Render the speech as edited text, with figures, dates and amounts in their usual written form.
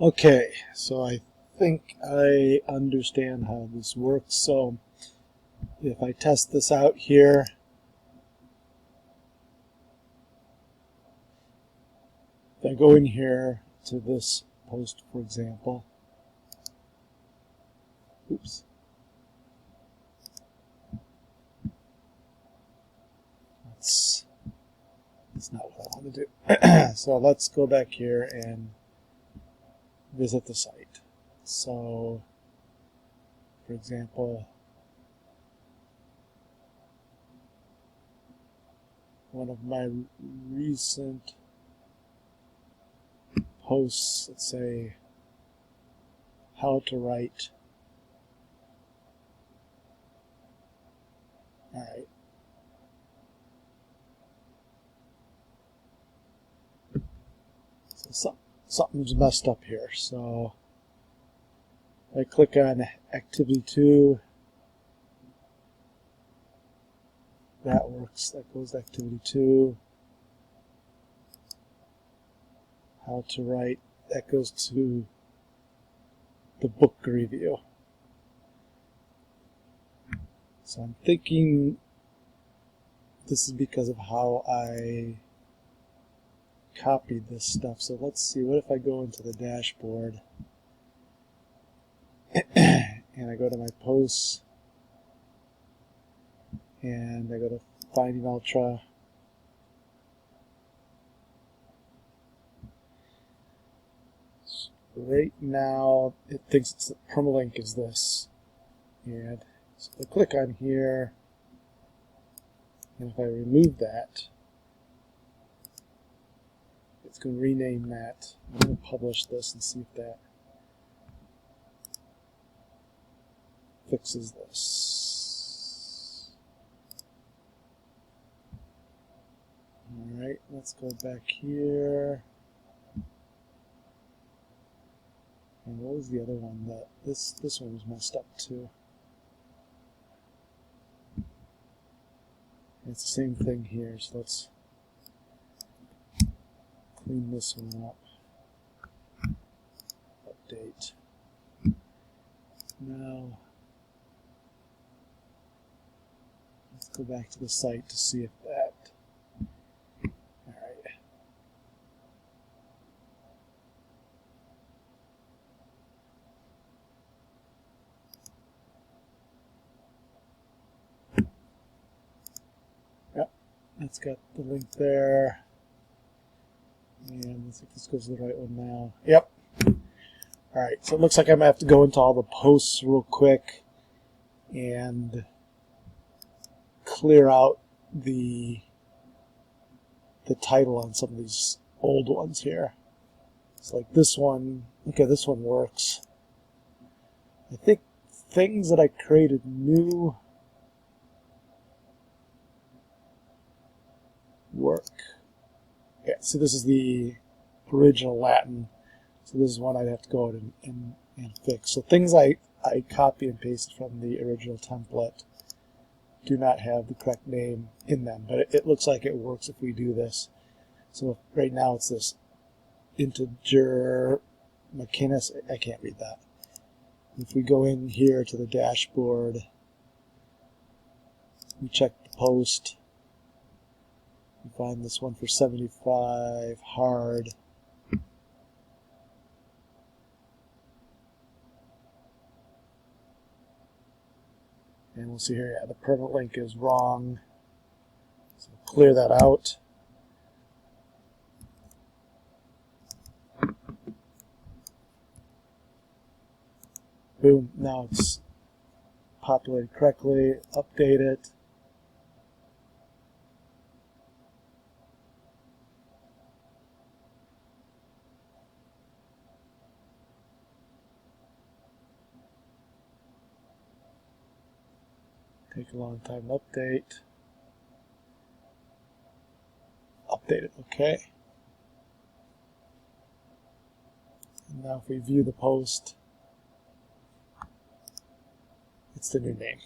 Okay, so I think I understand how this works. So if I test this out here, if I go in here to this post, for example, oops, that's not what I want to do. So let's go back here and visit the site. So, for example, one of my recent posts, let's say, how to write. All right. So something's messed up here. So I click on activity 2. That works. That goes to activity 2. How to write. That goes to the book review. So I'm thinking this is because of how I copied this stuff. So let's see, what if I go into the dashboard and I go to my posts and I go to Finding Ultra. Right now it thinks it's the permalink is this. And so I click on here, and if I remove that, it's going to rename that. I'm going to publish this and see if that fixes this. Alright, let's go back here. And what was the other one? That this one was messed up too. It's the same thing here, so let's clean this one up. Update. Now, let's go back to the site to see if that. Alright. Yep, that's got the link there. And let's see if this goes to the right one now. Yep. Alright, so it looks like I'm going to have to go into all the posts real quick and clear out the title on some of these old ones here. It's like this one. Okay, this one works. I think things that I created new work. Yeah, so this is the original Latin. So this is one I'd have to go out and fix. So things I copy and pasted from the original template do not have the correct name in them, but it looks like it works if we do this. So right now it's this integer McInnes. I can't read that. If we go in here to the dashboard, we check the post, we find this one for 75 hard. And we'll see here, yeah, the permalink is wrong. So clear that out. Boom, now it's populated correctly. Update it. Take a long time to update. Update it, okay. And now if we view the post, it's the new name.